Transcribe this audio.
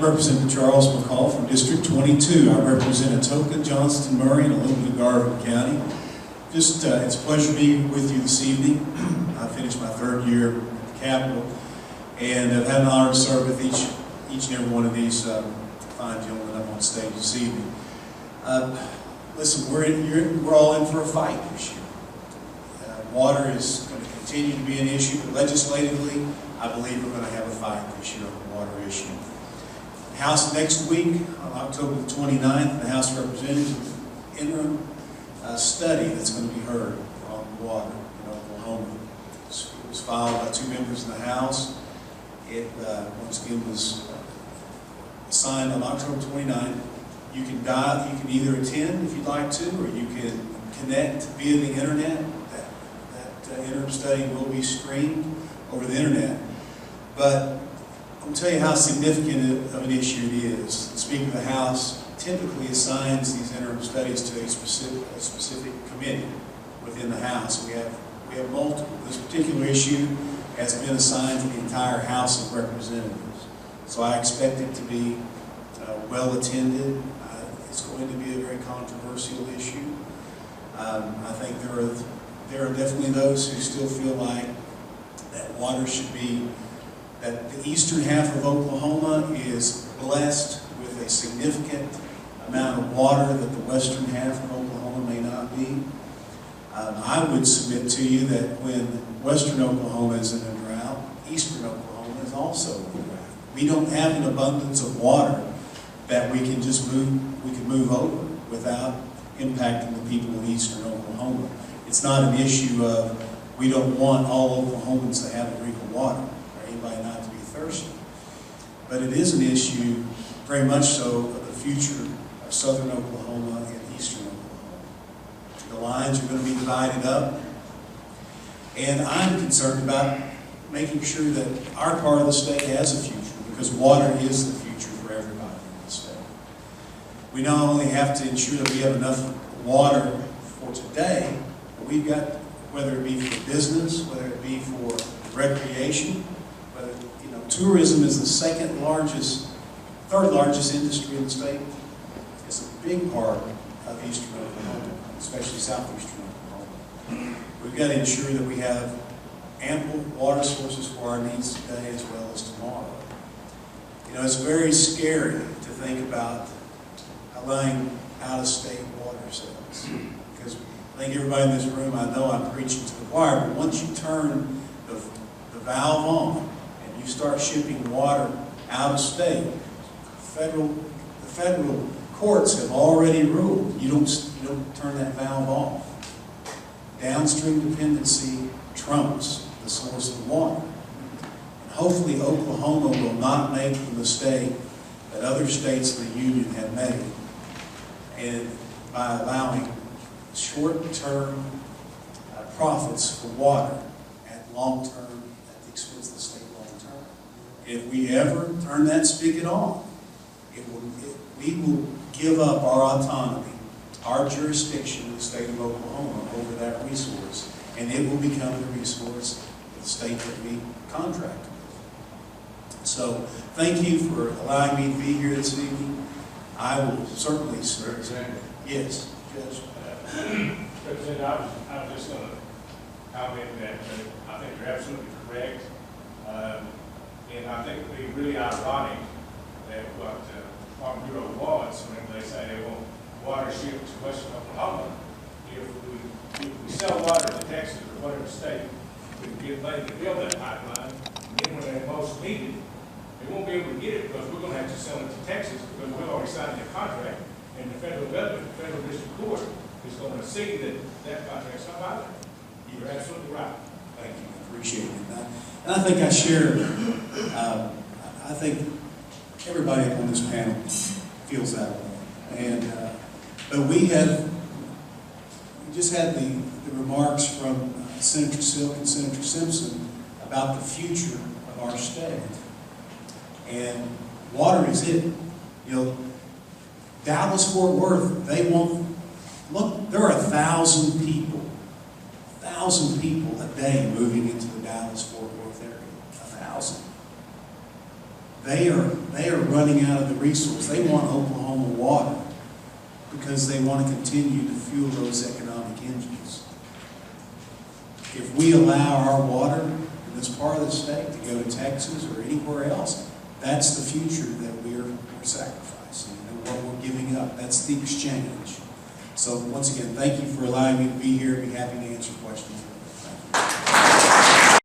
Representative Charles McCall from District 22. I represent Atoka, Johnston, Murray, and a little bit of Garvin County. Just, it's a pleasure to be with you this evening. I finished my third year at the Capitol, and I've had an honor to serve with each and every one of these fine gentlemen up on stage this evening. Listen, we're all in for a fight this year. Water is going to continue to be an issue, but legislatively, I believe we're going to have a fight this year on the water issue. The House next week, on October the 29th, the House of Representatives interim study that's going to be heard on water in Oklahoma. It was filed by 2 members in the House. It once again was signed on October 29th. You can either attend if you'd like to, or you can connect via the internet. That interim study will be streamed over the internet. But I'll tell you how significant of an issue it is. The Speaker of the House typically assigns these interim studies to a specific committee within the House. We have multiple. This particular issue has been assigned to the entire House of Representatives. So I expect it to be well attended. It's going to be a very controversial issue. I think there are definitely those who still feel like that water should be, that the eastern half of Oklahoma is blessed with a significant amount of water that the western half of Oklahoma may not be. I would submit to you that when western Oklahoma is in a drought, eastern Oklahoma is also in a drought. We don't have an abundance of water that we can just move over without impacting the people in eastern Oklahoma. It's not an issue of we don't want all Oklahomans to have a drink of water or anybody not to be thirsty. But it is an issue, very much so, of the future of southern Oklahoma and eastern Oklahoma. The lines are going to be divided up. And I'm concerned about making sure that our part of the state has a future, because water is the future for everybody in the state. We not only have to ensure that we have enough water for today, but we've got, whether it be for business, whether it be for recreation, whether, tourism is the third largest industry in the state. It's a big part of eastern Oklahoma, especially southeastern Oklahoma. We've got to ensure that we have ample water sources for our needs today as well as tomorrow. It's very scary to think about allowing out-of-state water sales, because I think everybody in this room, I know I'm preaching to the choir, but once you turn the valve on and you start shipping water out of state, the federal courts have already ruled you don't turn that valve off. Downstream dependency trumps the source of water. And hopefully Oklahoma will not make the mistake that other states in the Union have made, and by allowing short-term profits for water at long-term, at the expense of the state long-term. If we ever turn that spigot on, we will give up our autonomy, our jurisdiction in the state of Oklahoma over that resource, and it will become the resource of the state that we contract with. So, thank you for allowing me to be here this evening. I will certainly serve. Yes, Judge. Representative, I was just going to comment that I think you're absolutely correct. And I think it would be really ironic that what Farm Bureau wants, when they say they want water shipped to western Oklahoma, if we sell water to Texas or whatever state, we can get money to build that pipeline, and then when they're most needed, they won't be able to get it because we're going to have to sell it to Texas because we've already signed the contract, and the federal government, the federal district court, is going to see that contract's not valid. You're absolutely right. Thank you. I appreciate it. And I think I share, I think everybody on this panel feels that way. And, but we just had the remarks from Senator Silk and Senator Simpson about the future of our state. And water is it. Dallas-Fort Worth, they won't, look, there are 1,000 people a day moving into the Dallas-Fort Worth area. 1,000. they are running out of the resource. They want Oklahoma water because they want to continue to fuel those economic engines. If we allow our water in this part of the state to go to Texas or anywhere else, that's the future that we're sacrificing and what we're giving up. That's the exchange. So once again, thank you for allowing me to be here. I'd be happy to answer questions.